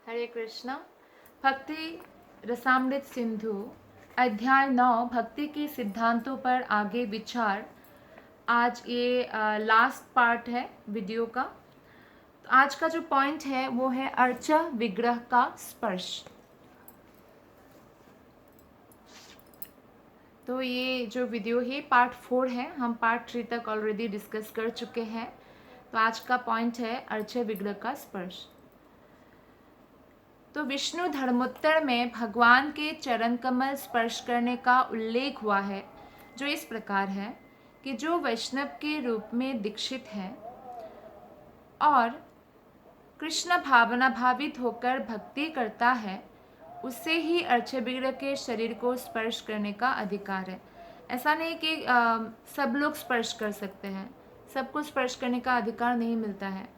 हरे कृष्णा। भक्ति रसामृत सिंधु अध्याय 9 भक्ति के सिद्धांतों पर आगे विचार। आज ये लास्ट पार्ट है वीडियो का। तो आज का जो पॉइंट है वो है अर्चा विग्रह का स्पर्श। तो ये जो वीडियो है पार्ट 4 है, हम पार्ट 3 तक ऑलरेडी डिस्कस कर चुके हैं। तो आज का पॉइंट है अर्चा विग्रह का स्पर्श। तो विष्णु धर्मोत्तर में भगवान के चरण कमल स्पर्श करने का उल्लेख हुआ है, जो इस प्रकार है कि जो वैष्णव के रूप में दीक्षित है और कृष्ण भावना भावित होकर भक्ति करता है, उसे ही अर्चविग्रह के शरीर को स्पर्श करने का अधिकार है। ऐसा नहीं कि सब लोग स्पर्श कर सकते हैं, सबको स्पर्श करने का अधिकार नहीं मिलता है।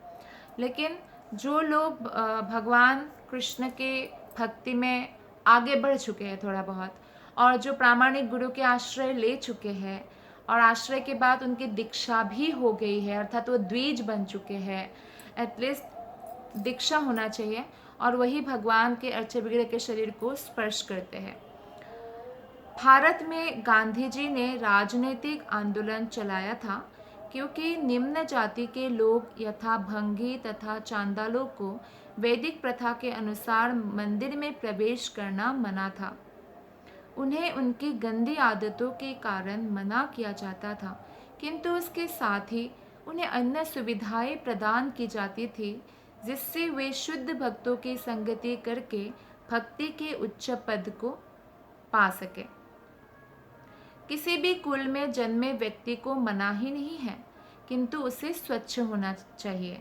लेकिन जो लोग भगवान कृष्ण के भक्ति में आगे बढ़ चुके हैं थोड़ा बहुत, और जो प्रामाणिक गुरु के आश्रय ले चुके हैं और आश्रय के बाद उनकी दीक्षा भी हो गई है, अर्थात वो द्विज बन चुके हैं, एटलीस्ट दीक्षा होना चाहिए, और वही भगवान के अर्चविग्रह के शरीर को स्पर्श करते हैं। भारत में गांधी जी ने राजनीतिक आंदोलन चलाया था, क्योंकि निम्न जाति के लोग यथा भंगी तथा चांदालों को वैदिक प्रथा के अनुसार मंदिर में प्रवेश करना मना था। उन्हें उनकी गंदी आदतों के कारण मना किया जाता था, किंतु उसके साथ ही उन्हें अन्य सुविधाएं प्रदान की जाती थी, जिससे वे शुद्ध भक्तों की संगति करके भक्ति के उच्च पद को पा सके। किसी भी कुल में जन्मे व्यक्ति को मना ही नहीं है, किंतु उसे स्वच्छ होना चाहिए,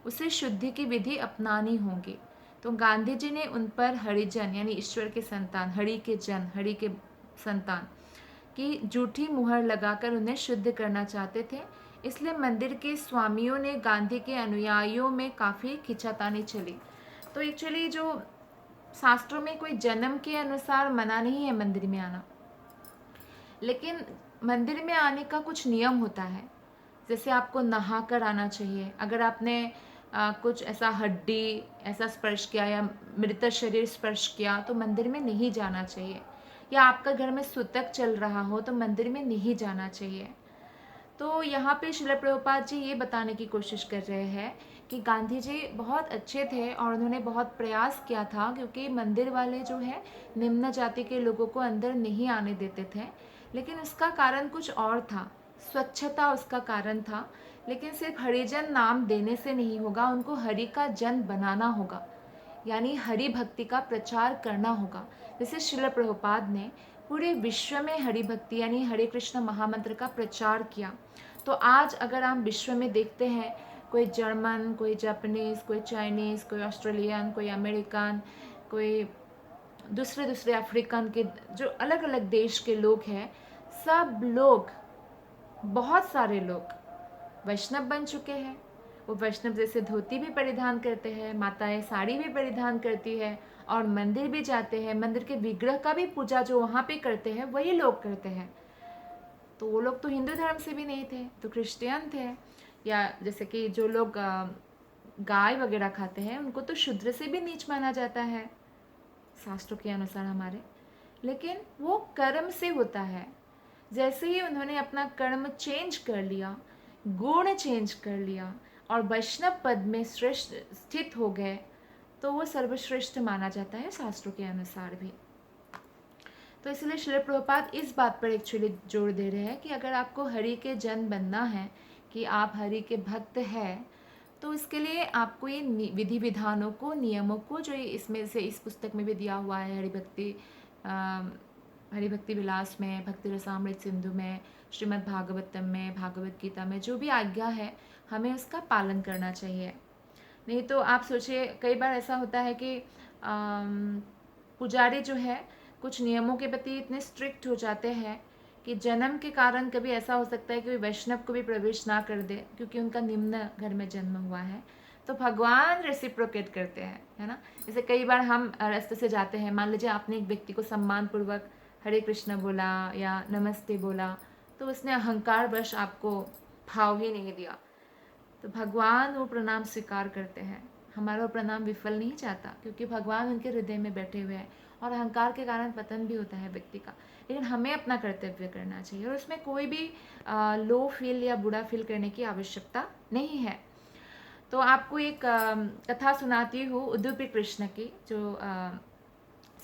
उसे शुद्धि की विधि अपनानी होगी। तो गांधी जी ने उन पर हरिजन यानी ईश्वर के संतान, हरि के जन, हरि के संतान की झूठी मुहर लगाकर उन्हें शुद्ध करना चाहते थे। इसलिए मंदिर के स्वामियों ने गांधी के अनुयायियों में काफ़ी खिंचातानी चली। तो एक्चुअली जो शास्त्रों में कोई जन्म के अनुसार मना नहीं है मंदिर में आना, लेकिन मंदिर में आने का कुछ नियम होता है। जैसे आपको नहा कर आना चाहिए। अगर आपने कुछ ऐसा हड्डी ऐसा स्पर्श किया या मृत शरीर स्पर्श किया तो मंदिर में नहीं जाना चाहिए। या आपका घर में सूतक चल रहा हो तो मंदिर में नहीं जाना चाहिए। तो यहाँ पे श्रील प्रभुपाद जी ये बताने की कोशिश कर रहे हैं कि गांधी जी बहुत अच्छे थे और उन्होंने बहुत प्रयास किया था, क्योंकि मंदिर वाले जो है निम्न जाति के लोगों को अंदर नहीं आने देते थे। लेकिन उसका कारण कुछ और था, स्वच्छता उसका कारण था। लेकिन सिर्फ हरिजन नाम देने से नहीं होगा, उनको हरि का जन बनाना होगा, यानी हरि भक्ति का प्रचार करना होगा। जैसे श्रील प्रभुपाद ने पूरे विश्व में हरि भक्ति यानी हरे कृष्ण महामंत्र का प्रचार किया। तो आज अगर हम विश्व में देखते हैं, कोई जर्मन, कोई जापानीज़, कोई चाइनीज़, कोई ऑस्ट्रेलियन, कोई अमेरिकन, कोई दूसरे दूसरे अफ्रीकन के जो अलग अलग देश के लोग हैं, सब लोग, बहुत सारे लोग वैष्णव बन चुके हैं। वो वैष्णव जैसे धोती भी परिधान करते हैं, माताएं साड़ी भी परिधान करती है, और मंदिर भी जाते हैं। मंदिर के विग्रह का भी पूजा जो वहाँ पे करते हैं वही लोग करते हैं। तो वो लोग तो हिंदू धर्म से भी नहीं थे, तो क्रिश्चियन थे। या जैसे कि जो लोग गाय वगैरह खाते हैं उनको तो शूद्र से भी नीच माना जाता है शास्त्रों के अनुसार हमारे। लेकिन वो कर्म से होता है। जैसे ही उन्होंने अपना कर्म चेंज कर लिया, गुण चेंज कर लिया और वैष्णव पद में श्रेष्ठ स्थित हो गए, तो वो सर्वश्रेष्ठ माना जाता है शास्त्रों के अनुसार भी। तो इसलिए श्रील प्रभुपाद इस बात पर एक्चुअली जोर दे रहे हैं कि अगर आपको हरि के जन बनना है, कि आप हरि के भक्त हैं, तो इसके लिए आपको ये विधि विधानों को, नियमों को, जो इसमें से इस पुस्तक में भी दिया हुआ है, हरि भक्ति विलास में, भक्ति रसामृत सिंधु में, श्रीमद् भागवतम में, भागवत गीता में जो भी आज्ञा है, हमें उसका पालन करना चाहिए। नहीं तो आप सोचिए, कई बार ऐसा होता है कि पुजारी जो है कुछ नियमों के प्रति इतने स्ट्रिक्ट हो जाते हैं कि जन्म के कारण कभी ऐसा हो सकता है कि वैष्णव को भी प्रवेश ना कर दे, क्योंकि उनका निम्न घर में जन्म हुआ है। तो भगवान रेसिप्रोकेट करते हैं, है ना। जैसे कई बार हम रास्ते से जाते हैं, मान लीजिए आपने एक व्यक्ति को सम्मानपूर्वक हरे कृष्ण बोला या नमस्ते बोला, तो उसने अहंकारवश आपको भाव ही नहीं दिया, तो भगवान वो प्रणाम स्वीकार करते हैं। हमारा वो प्रणाम विफल नहीं चाहता, क्योंकि भगवान उनके हृदय में बैठे हुए हैं और अहंकार के कारण पतन भी होता है व्यक्ति का। लेकिन हमें अपना कर्तव्य करना चाहिए और उसमें कोई भी लो फील या बुरा फील करने की आवश्यकता नहीं है। तो आपको एक कथा सुनाती हूँ उडुपी कृष्ण की, जो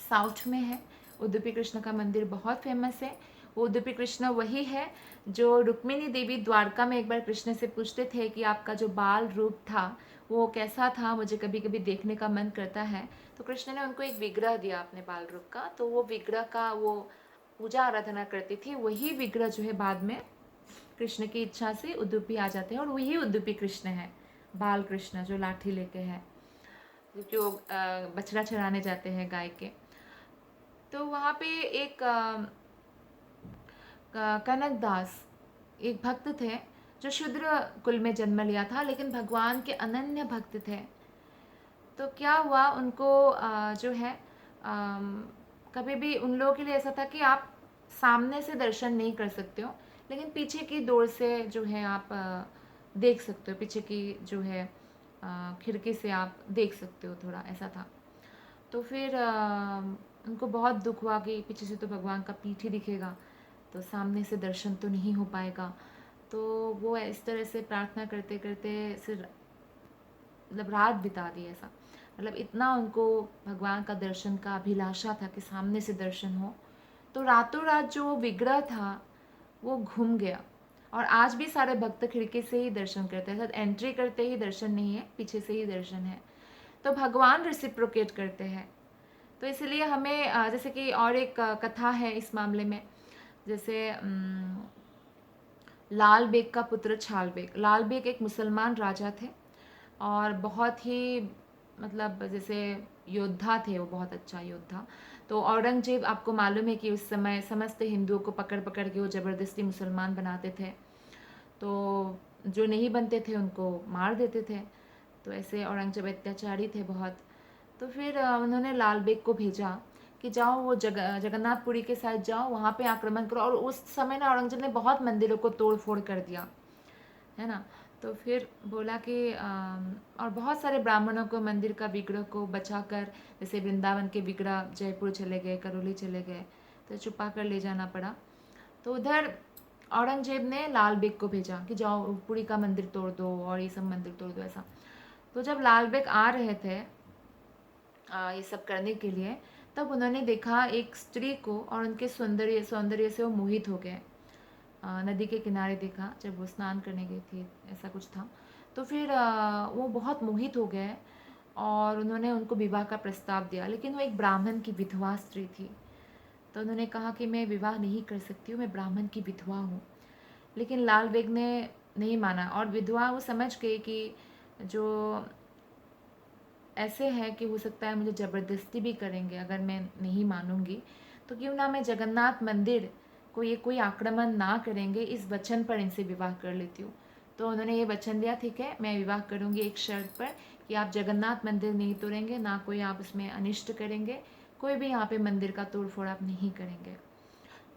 साउथ में है। उडुपी कृष्ण का मंदिर बहुत फेमस है। वो उडुपी कृष्ण वही है जो रुक्मिणी देवी द्वारका में एक बार कृष्ण से पूछते थे कि आपका जो बाल रूप था वो कैसा था, मुझे कभी कभी देखने का मन करता है। तो कृष्ण ने उनको एक विग्रह दिया अपने बाल रूप का, तो वो विग्रह का वो पूजा आराधना करती थी। वही विग्रह जो है बाद में कृष्ण की इच्छा से उडुपी आ जाते हैं और वही उडुपी कृष्ण है, बाल कृष्ण जो लाठी लेके है, जो बछड़ा चराने जाते हैं गाय के। तो वहाँ पे एक कनक दास एक भक्त थे जो शूद्र कुल में जन्म लिया था, लेकिन भगवान के अनन्य भक्त थे। तो क्या हुआ, उनको जो है कभी भी उन लोगों के लिए ऐसा था कि आप सामने से दर्शन नहीं कर सकते हो, लेकिन पीछे की डोर से जो है आप देख सकते हो, पीछे की जो है खिड़की से आप देख सकते हो, थोड़ा ऐसा था। तो फिर उनको बहुत दुख हुआ कि पीछे से तो भगवान का पीठ ही दिखेगा, तो सामने से दर्शन तो नहीं हो पाएगा। तो वो इस तरह से प्रार्थना करते करते फिर मतलब रात बिता दी ऐसा, मतलब इतना उनको भगवान का दर्शन का अभिलाषा था कि सामने से दर्शन हो। तो रातों रात जो विग्रह था वो घूम गया, और आज भी सारे भक्त खिड़की से ही दर्शन करते हैं, एंट्री करते ही दर्शन नहीं है, पीछे से ही दर्शन है। तो भगवान रेसिप्रोकेट करते हैं। तो इसलिए हमें जैसे कि और एक कथा है इस मामले में, जैसे लाल बेग का पुत्र छाल बेग। लाल बेग एक मुसलमान राजा थे और बहुत ही मतलब जैसे योद्धा थे, वो बहुत अच्छा योद्धा। तो औरंगजेब, आपको मालूम है कि उस समय समस्त हिंदुओं को पकड़ पकड़ के वो ज़बरदस्ती मुसलमान बनाते थे, तो जो नहीं बनते थे उनको मार देते थे। तो ऐसे औरंगजेब अत्याचारी थे बहुत। तो फिर उन्होंने लाल बेग को भेजा कि जाओ वो जगन्नाथपुरी के साइड जाओ, वहाँ पे आक्रमण करो। और उस समय ना औरंगजेब ने बहुत मंदिरों को तोड़ फोड़ कर दिया, है ना। तो फिर बोला कि और बहुत सारे ब्राह्मणों को मंदिर का विग्रह को बचाकर, जैसे वृंदावन के विग्रह जयपुर चले गए, करौली चले गए, तो छुपा कर ले जाना पड़ा। तो उधर औरंगजेब ने लाल बेग को भेजा कि जाओ पुरी का मंदिर तोड़ दो और ये सब मंदिर तोड़ दो, ऐसा। तो जब लाल बेग आ रहे थे ये सब करने के लिए, तब उन्होंने देखा एक स्त्री को और उनके सौंदर्य से वो मोहित हो गए। नदी के किनारे देखा जब वो स्नान करने गई थी, ऐसा कुछ था। तो फिर वो बहुत मोहित हो गए और उन्होंने उनको विवाह का प्रस्ताव दिया, लेकिन वो एक ब्राह्मण की विधवा स्त्री थी। तो उन्होंने कहा कि मैं विवाह नहीं कर सकती हूँ, मैं ब्राह्मण की विधवा हूँ। लेकिन लाल बेग ने नहीं माना, और विधवा वो समझ गई कि जो ऐसे है कि हो सकता है मुझे ज़बरदस्ती भी करेंगे अगर मैं नहीं मानूंगी, तो क्यों ना मैं जगन्नाथ मंदिर को ये कोई आक्रमण ना करेंगे, इस वचन पर इनसे विवाह कर लेती हूँ। तो उन्होंने ये वचन दिया, ठीक है मैं विवाह करूँगी एक शर्त पर कि आप जगन्नाथ मंदिर नहीं तोड़ेंगे, ना कोई आप उसमें अनिष्ट करेंगे, कोई भी यहाँ पे मंदिर का तोड़ फोड़ आप नहीं करेंगे।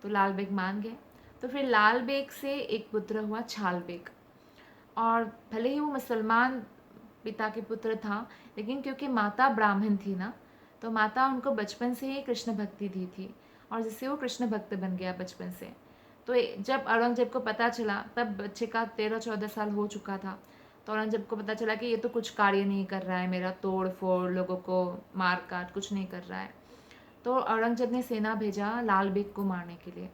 तो लाल बेग मान गए। तो फिर लाल बेग से एक पुत्र हुआ छाल बेग, और भले ही वो मुसलमान पिता के पुत्र था, लेकिन क्योंकि माता ब्राह्मण थी ना, तो माता उनको बचपन से ही कृष्ण भक्ति दी थी, और जिससे वो कृष्ण भक्त बन गया बचपन से। तो जब औरंगजेब को पता चला, तब बच्चे का 13-14 साल हो चुका था। तो औरंगजेब को पता चला कि ये तो कुछ कार्य नहीं कर रहा है, मेरा तोड़ फोड़, लोगों को मार काट कुछ नहीं कर रहा है। तो औरंगजेब ने सेना भेजा लाल बेग को मारने के लिए।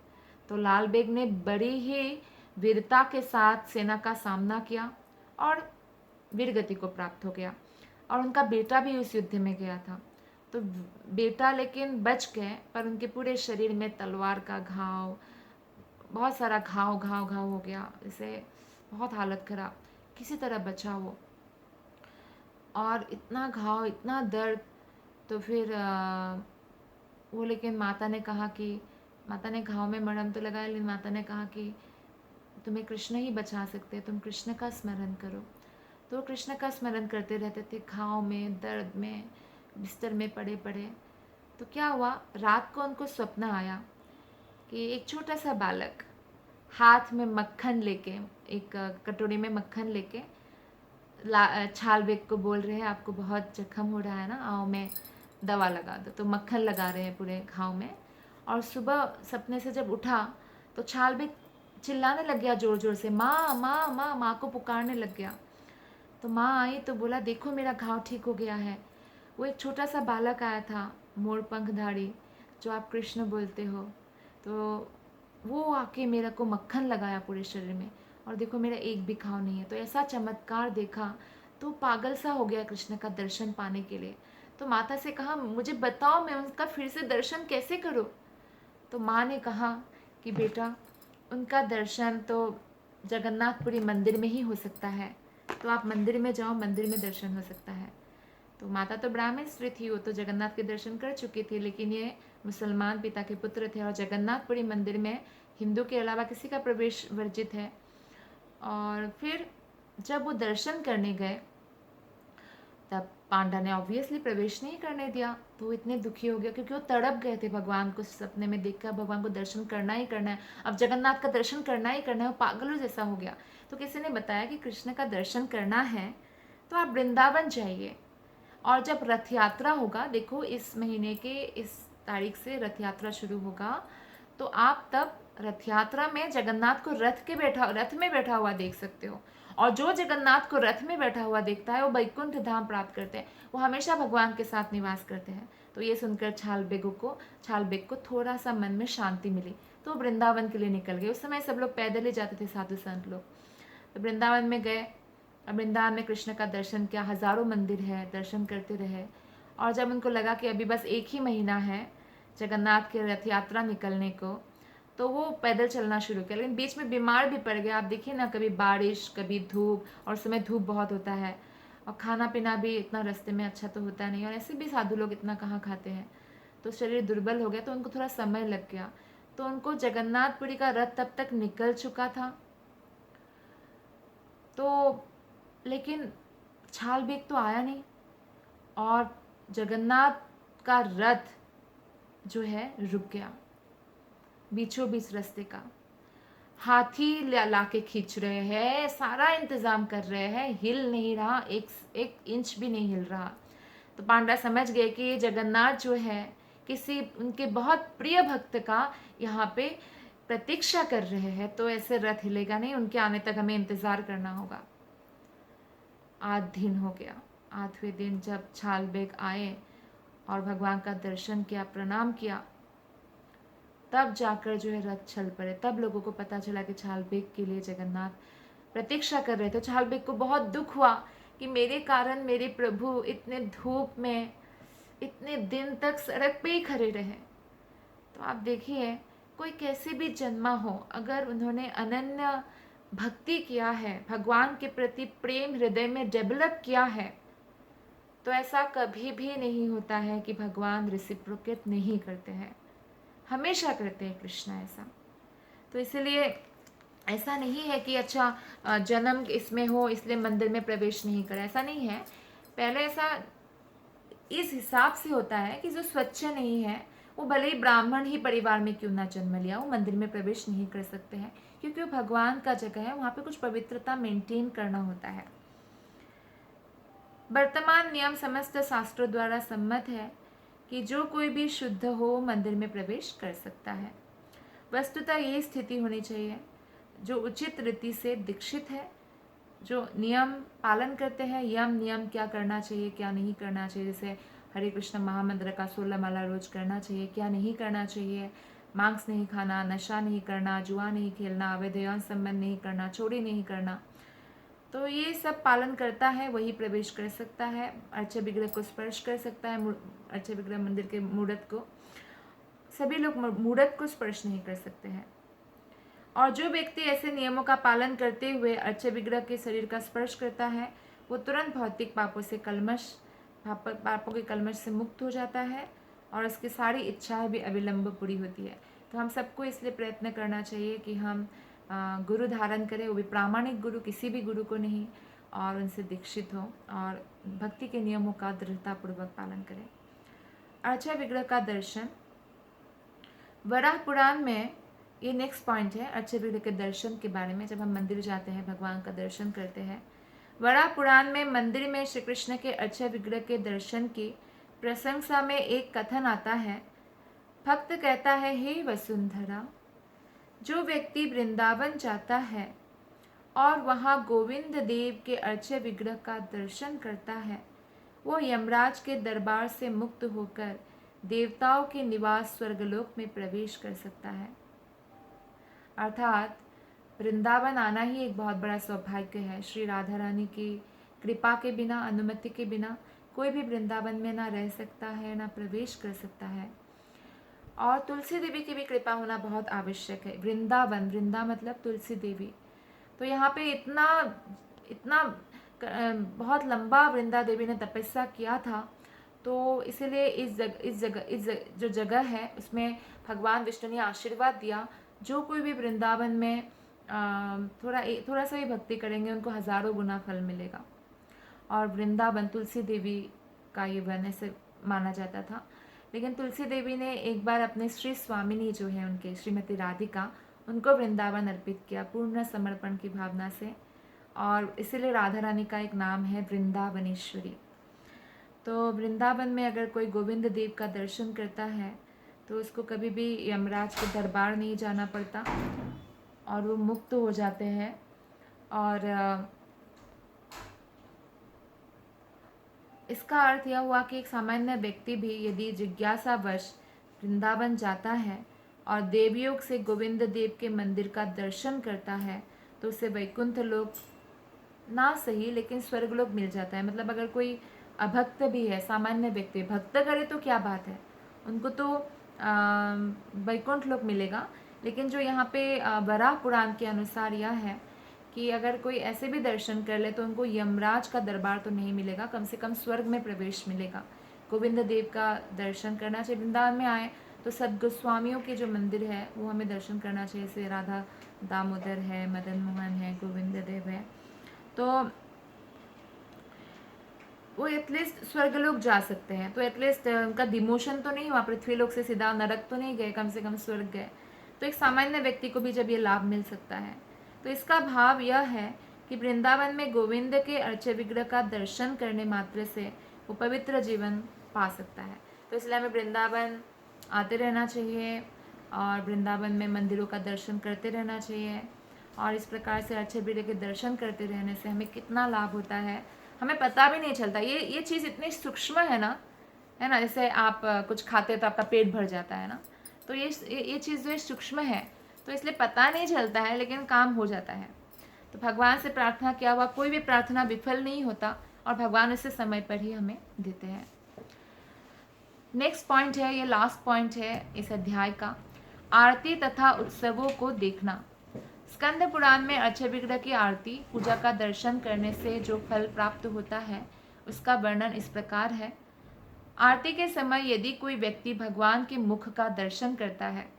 तो लाल बेग ने बड़ी ही वीरता के साथ सेना का सामना किया और वीरगति को प्राप्त हो गया, और उनका बेटा भी उस युद्ध में गया था। तो बेटा लेकिन बच गए, पर उनके पूरे शरीर में तलवार का घाव, बहुत सारा घाव घाव घाव हो गया, जैसे बहुत हालत खराब, किसी तरह बचा वो। और इतना घाव, इतना दर्द। तो फिर वो, लेकिन माता ने कहा कि, माता ने घाव में मरहम तो लगाया, लेकिन माता ने कहा कि तुम्हें कृष्ण ही बचा सकते, तुम कृष्ण का स्मरण करो। तो कृष्ण का स्मरण करते रहते थे, घाव में, दर्द में, बिस्तर में पड़े पड़े। तो क्या हुआ, रात को उनको स्वप्न आया कि एक छोटा सा बालक हाथ में मक्खन लेके, एक कटोरी में मक्खन लेके छाल बेग को बोल रहे हैं आपको बहुत जख्म हो रहा है ना, आओ मैं दवा लगा दो। तो मक्खन लगा रहे हैं पूरे घाव में। और सुबह सपने से जब उठा तो छाल बेग चिल्लाने लग गया ज़ोर ज़ोर से, माँ माँ माँ, माँ को पुकारने लग गया। तो माँ आई तो बोला देखो मेरा घाव ठीक हो गया है। वो एक छोटा सा बालक आया था, मोर पंखधारी, जो आप कृष्ण बोलते हो। तो वो आके मेरे को मक्खन लगाया पूरे शरीर में, और देखो मेरा एक भी घाव नहीं है। तो ऐसा चमत्कार देखा तो पागल सा हो गया कृष्ण का दर्शन पाने के लिए। तो माता से कहा मुझे बताओ मैं उनका फिर से दर्शन कैसे करूं। तो माँ ने कहा कि बेटा उनका दर्शन तो जगन्नाथपुरी मंदिर में ही हो सकता है, तो आप मंदिर में जाओ, मंदिर में दर्शन हो सकता है। तो माता तो ब्राह्मण स्त्री थी, वो तो जगन्नाथ के दर्शन कर चुकी थी, लेकिन ये मुसलमान पिता के पुत्र थे और जगन्नाथपुरी मंदिर में हिंदू के अलावा किसी का प्रवेश वर्जित है। और फिर जब वो दर्शन करने गए तब पांडा ने ऑब्वियसली प्रवेश नहीं करने दिया। तो वो इतने दुखी हो गया क्योंकि वो तड़प गए थे भगवान को सपने में देखकर, भगवान को दर्शन करना ही करना है, अब जगन्नाथ का दर्शन करना ही करना है। वो पागलों जैसा हो गया। तो किसी ने बताया कि कृष्ण का दर्शन करना है तो आप वृंदावन जाइए, और जब रथ यात्रा होगा, देखो इस महीने के इस तारीख से रथ यात्रा शुरू होगा, तो आप तब रथ यात्रा में जगन्नाथ को रथ में बैठा हुआ देख सकते हो। और जो जगन्नाथ को रथ में बैठा हुआ देखता है वो वैकुंठ धाम प्राप्त करते हैं, वो हमेशा भगवान के साथ निवास करते हैं। तो ये सुनकर छाल बेग को थोड़ा सा मन में शांति मिली, तो वृंदावन के लिए निकल गए। उस समय सब लोग पैदल ही जाते थे, साधु संत लोग। तो वृंदावन में गए, वृंदावन में कृष्ण का दर्शन किया, हजारों मंदिर है, दर्शन करते रहे। और जब उनको लगा कि अभी बस एक ही महीना है जगन्नाथ के रथ यात्रा निकलने को, तो वो पैदल चलना शुरू किया। लेकिन बीच में बीमार भी पड़ गया। आप देखिए ना, कभी बारिश कभी धूप, और उस समय धूप बहुत होता है, और खाना पीना भी इतना रास्ते में अच्छा तो होता नहीं, और ऐसे भी साधु लोग इतना कहाँ खाते हैं। तो शरीर दुर्बल हो गया, तो उनको थोड़ा समय लग गया। तो उनको जगन्नाथपुरी का रथ तब तक निकल चुका था। तो लेकिन छाल बेग तो आया नहीं, और जगन्नाथ का रथ जो है रुक गया बीचों बीच रास्ते का। हाथी ला के खींच रहे हैं, सारा इंतजाम कर रहे हैं, हिल नहीं रहा, एक इंच भी नहीं हिल रहा। तो पांडा समझ गए कि ये जगन्नाथ जो है किसी उनके बहुत प्रिय भक्त का यहाँ पे प्रतीक्षा कर रहे हैं, तो ऐसे रथ हिलेगा नहीं, उनके आने तक हमें इंतजार करना होगा। 8 दिन हो गया। 8वें दिन जब छाल बेग आए और भगवान का दर्शन किया, प्रणाम किया, तब जाकर जो है रथ चल पड़े। तब लोगों को पता चला कि छाल बेग के लिए जगन्नाथ प्रतीक्षा कर रहे थे। छाल बेग को बहुत दुख हुआ कि मेरे कारण मेरे प्रभु इतने धूप में इतने दिन तक सड़क पे ही खड़े रहे। तो आप देखिए, कोई कैसे भी जन्मा हो, अगर उन्होंने अनन्य भक्ति किया है, भगवान के प्रति प्रेम हृदय में डेवलप किया है, तो ऐसा कभी भी नहीं होता है कि भगवान रिसिप्रोकेट नहीं करते हैं, हमेशा करते हैं कृष्णा ऐसा। तो इसलिए ऐसा नहीं है कि अच्छा जन्म इसमें हो इसलिए मंदिर में प्रवेश नहीं करा, ऐसा नहीं है। पहले ऐसा इस हिसाब से होता है कि जो स्वच्छ नहीं है वो भले ही ब्राह्मण ही परिवार में क्यों ना जन्म लिया, वो मंदिर में प्रवेश नहीं कर सकते हैं, क्योंकि वो भगवान का जगह है, वहाँ पे कुछ पवित्रता मेंटेन करना होता है। वर्तमान नियम समस्त शास्त्रों द्वारा सम्मत है कि जो कोई भी शुद्ध हो मंदिर में प्रवेश कर सकता है। वस्तुतः यही स्थिति होनी चाहिए। जो उचित रीति से दीक्षित है, जो नियम पालन करते हैं, यम नियम क्या करना चाहिए क्या नहीं करना चाहिए, जैसे हरे कृष्ण महामंत्र का 16 माला रोज करना चाहिए, क्या नहीं करना चाहिए, मांस नहीं खाना, नशा नहीं करना, जुआ नहीं खेलना, अवैध यौन संबंध नहीं करना, चोरी नहीं करना, तो ये सब पालन करता है वही प्रवेश कर सकता है। अर्च विग्रह को स्पर्श कर सकता है, अर्च विग्रह मंदिर के मूर्त को, सभी लोग मूर्त को स्पर्श नहीं कर सकते हैं। और जो व्यक्ति ऐसे नियमों का पालन करते हुए अर्च विग्रह के शरीर का स्पर्श करता है, वो तुरंत भौतिक पापों के कलमश से मुक्त हो जाता है, और उसकी सारी इच्छाएं भी अविलंब पूरी होती है। तो हम सबको इसलिए प्रयत्न करना चाहिए कि हम गुरु धारण करें, वो भी प्रामाणिक गुरु, किसी भी गुरु को नहीं, और उनसे दीक्षित हो और भक्ति के नियमों का दृढ़तापूर्वक पालन करें। अर्च विग्रह का दर्शन, वराह पुराण में ये नेक्स्ट पॉइंट है अर्च विग्रह के दर्शन के बारे में। जब हम मंदिर जाते हैं, भगवान का दर्शन करते हैं, वराह पुराण में मंदिर में श्री कृष्ण के अक्षय विग्रह के दर्शन की प्रशंसा में एक कथन आता है। भक्त कहता है, हे वसुंधरा, जो व्यक्ति वृंदावन जाता है और वहाँ गोविंद देव के अक्षय विग्रह का दर्शन करता है, वो यमराज के दरबार से मुक्त होकर देवताओं के निवास स्वर्गलोक में प्रवेश कर सकता है। अर्थात वृंदावन आना ही एक बहुत बड़ा सौभाग्य है। श्री राधा रानी की कृपा के बिना, अनुमति के बिना कोई भी वृंदावन में ना रह सकता है, ना प्रवेश कर सकता है। और तुलसी देवी की भी कृपा होना बहुत आवश्यक है। वृंदावन, वृंदा मतलब तुलसी देवी। तो यहाँ पे इतना इतना बहुत लंबा वृंदा देवी ने तपस्या किया था, तो इसीलिए इस जो जगह है उसमें भगवान विष्णु ने आशीर्वाद दिया, जो कोई भी वृंदावन में थोड़ा सा भी भक्ति करेंगे उनको हजारों गुना फल मिलेगा। और वृंदावन तुलसी देवी का ये वन ऐसे माना जाता था। लेकिन तुलसी देवी ने एक बार अपने श्री स्वामिनी जो है उनके श्रीमती राधिका, उनको वृंदावन अर्पित किया पूर्ण समर्पण की भावना से, और इसीलिए राधा रानी का एक नाम है वृंदावनेश्वरी। तो वृंदावन में अगर कोई गोविंद देव का दर्शन करता है तो उसको कभी भी यमराज के दरबार नहीं जाना पड़ता और वो मुक्त हो जाते हैं। और इसका अर्थ यह हुआ कि एक सामान्य व्यक्ति भी यदि जिज्ञासावश वृंदावन जाता है और देवयोग से गोविंद देव के मंदिर का दर्शन करता है तो उसे वैकुंठ लोक ना सही लेकिन स्वर्गलोक मिल जाता है। मतलब अगर कोई अभक्त भी है, सामान्य व्यक्ति भक्त करे तो क्या बात है, उनको तो वैकुंठ लोक मिलेगा। लेकिन जो यहाँ पे वराह पुराण के अनुसार यह है कि अगर कोई ऐसे भी दर्शन कर ले तो उनको यमराज का दरबार तो नहीं मिलेगा, कम से कम स्वर्ग में प्रवेश मिलेगा। गोविंद देव का दर्शन करना चाहिए। वृंदावन में आए तो सदगोस्वामियों के जो मंदिर है वो हमें दर्शन करना चाहिए। जैसे राधा दामोदर है, मदन मोहन है, गोविंद देव है, तो वो एटलीस्ट स्वर्गलोक जा सकते हैं। तो एटलीस्ट उनका डिमोशन तो नहीं हुआ, पृथ्वीलोक से सीधा नरक तो नहीं गए, कम से कम स्वर्ग गए। तो एक सामान्य व्यक्ति को भी जब ये लाभ मिल सकता है, तो इसका भाव यह है कि वृंदावन में गोविंद के अक्षय विग्रह का दर्शन करने मात्र से वो पवित्र जीवन पा सकता है। तो इसलिए हमें वृंदावन आते रहना चाहिए और वृंदावन में मंदिरों का दर्शन करते रहना चाहिए। और इस प्रकार से अक्षय विग्रह के दर्शन करते रहने से हमें कितना लाभ होता है हमें पता भी नहीं चलता। ये चीज़ इतनी सूक्ष्म है ना, जैसे आप कुछ खाते तो आपका पेट भर जाता है ना, तो ये चीज़ जो सूक्ष्म है तो इसलिए पता नहीं चलता है लेकिन काम हो जाता है। तो भगवान से प्रार्थना किया हुआ कोई भी प्रार्थना विफल नहीं होता और भगवान इसे समय पर ही हमें देते हैं। नेक्स्ट पॉइंट है, ये लास्ट पॉइंट है इस अध्याय का, आरती तथा उत्सवों को देखना। स्कंद पुराण में अक्षय विग्रह की आरती पूजा का दर्शन करने से जो फल प्राप्त होता है उसका वर्णन इस प्रकार है। आरती के समय यदि कोई व्यक्ति भगवान के मुख का दर्शन करता है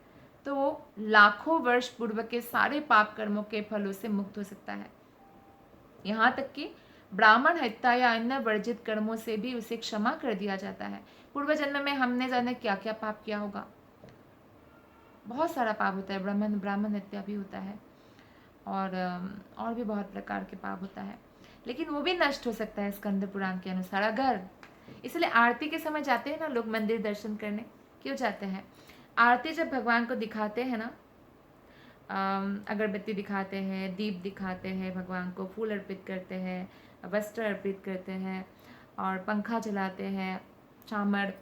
तो वो लाखों वर्ष पूर्व के सारे पाप कर्मों के फलों से मुक्त हो सकता है। यहाँ तक कि ब्राह्मण हत्या या अन्य वर्जित कर्मों से भी उसे क्षमा कर दिया जाता है। पूर्व जन्म में हमने जाने क्या क्या पाप किया होगा, बहुत सारा पाप होता है, ब्राह्मण हत्या भी होता है और भी बहुत प्रकार के पाप होता है, लेकिन वो भी नष्ट हो सकता है स्कंद पुराण के अनुसार अगर। इसलिए आरती के समय जाते हैं ना लोग मंदिर दर्शन करने, क्यों जाते हैं? आरती जब भगवान को दिखाते हैं ना, अगरबत्ती दिखाते हैं, दीप दिखाते हैं, भगवान को फूल अर्पित करते हैं, वस्त्र अर्पित करते हैं और पंखा जलाते हैं, चामर।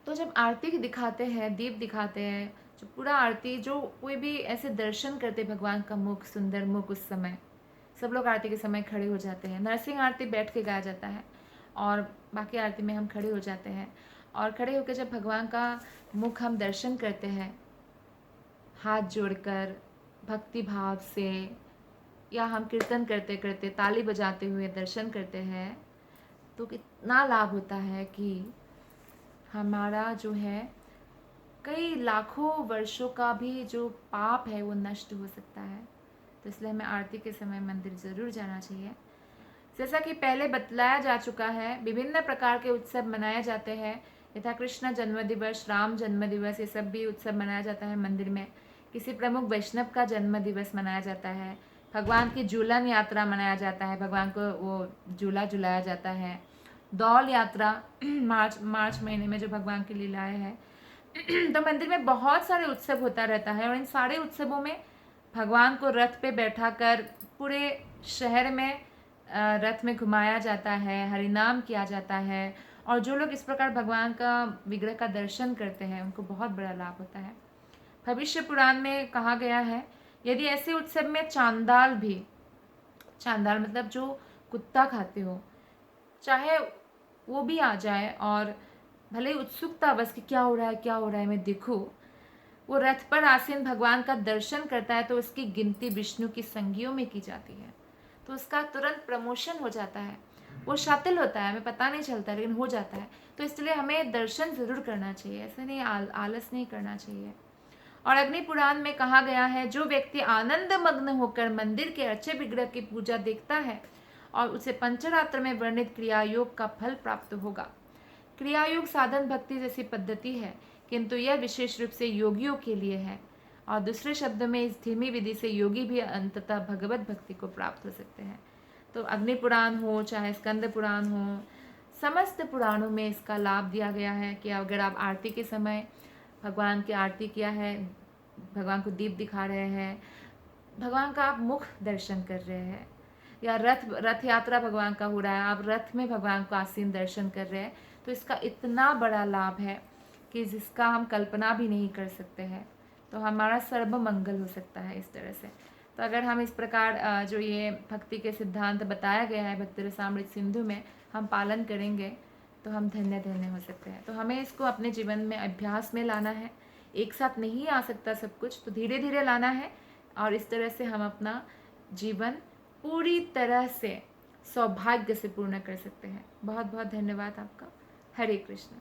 तो जब आरती दिखाते हैं, दीप दिखाते हैं, जो पूरा आरती, जो कोई भी ऐसे दर्शन करते भगवान का मुख, सुंदर मुख, उस समय सब लोग आरती के समय खड़े हो जाते हैं। नरसिंह आरती बैठ के गाया जाता है और बाकी आरती में हम खड़े हो जाते हैं। और खड़े होकर जब भगवान का मुख हम दर्शन करते हैं हाथ जोड़कर भक्ति भाव से, या हम कीर्तन करते करते ताली बजाते हुए दर्शन करते हैं, तो कितना लाभ होता है कि हमारा जो है कई लाखों वर्षों का भी जो पाप है वो नष्ट हो सकता है। तो इसलिए हमें आरती के समय मंदिर ज़रूर जाना चाहिए। जैसा कि पहले बतलाया जा चुका है, विभिन्न प्रकार के उत्सव मनाए जाते हैं, यथा कृष्ण जन्म दिवस, राम जन्म दिवस, ये सब भी उत्सव मनाया जाता है मंदिर में। किसी प्रमुख वैष्णव का जन्म दिवस मनाया जाता है, भगवान की झूलन यात्रा मनाया जाता है, भगवान को वो झूला झुलाया जाता है। दौल यात्रा मार्च महीने में जो भगवान की लीलाएं हैं तो मंदिर में बहुत सारे उत्सव होता रहता है, और इन सारे उत्सवों में भगवान को रथ पे बैठा कर पूरे शहर में रथ में घुमाया जाता है, हरिनाम किया जाता है, और जो लोग इस प्रकार भगवान का विग्रह का दर्शन करते हैं उनको बहुत बड़ा लाभ होता है। भविष्य पुराण में कहा गया है, यदि ऐसे उत्सव में चांदाल भी, चांदाल मतलब जो कुत्ता खाते हो, चाहे वो भी आ जाए और भले ही उत्सुकता बस कि क्या हो रहा है मैं देखूं, वो रथ पर आसीन भगवान का दर्शन करता है तो उसकी गिनती विष्णु की संगियों में की जाती है, तो उसका तुरंत प्रमोशन हो जाता है। वो शातिल होता है, हमें पता नहीं चलता लेकिन हो जाता है। तो इसलिए हमें दर्शन ज़रूर करना चाहिए, ऐसे नहीं आलस नहीं करना चाहिए। और अग्नि पुराण में कहा गया है, जो व्यक्ति आनंद मग्न होकर मंदिर के अच्छे विग्रह की पूजा देखता है और उसे पंचरात्र में वर्णित क्रिया योग का फल प्राप्त होगा। क्रिया योग साधन भक्ति जैसी पद्धति है, किंतु यह विशेष रूप से योगियों के लिए है, और दूसरे शब्दों में इस धीमी विधि से योगी भी अंततः भगवत भक्ति को प्राप्त हो सकते हैं। तो अग्नि पुराण हो चाहे स्कंद पुराण हो, समस्त पुराणों में इसका लाभ दिया गया है कि अगर आप आरती के समय भगवान की आरती किया है, भगवान को दीप दिखा रहे हैं, भगवान का आप मुख दर्शन कर रहे हैं, या रथ यात्रा भगवान का हो रहा है, आप रथ में भगवान को आसीन दर्शन कर रहे हैं, तो इसका इतना बड़ा लाभ है कि जिसका हम कल्पना भी नहीं कर सकते हैं। तो हमारा सर्व मंगल हो सकता है इस तरह से। तो अगर हम इस प्रकार जो ये भक्ति के सिद्धांत बताया गया है भक्ति रसामृत सिंधु में, हम पालन करेंगे तो हम धन्य धन्य हो सकते हैं। तो हमें इसको अपने जीवन में अभ्यास में लाना है, एक साथ नहीं आ सकता सब कुछ, तो धीरे धीरे लाना है, और इस तरह से हम अपना जीवन पूरी तरह से सौभाग्य से पूर्ण कर सकते हैं। बहुत बहुत धन्यवाद आपका। हरे कृष्ण।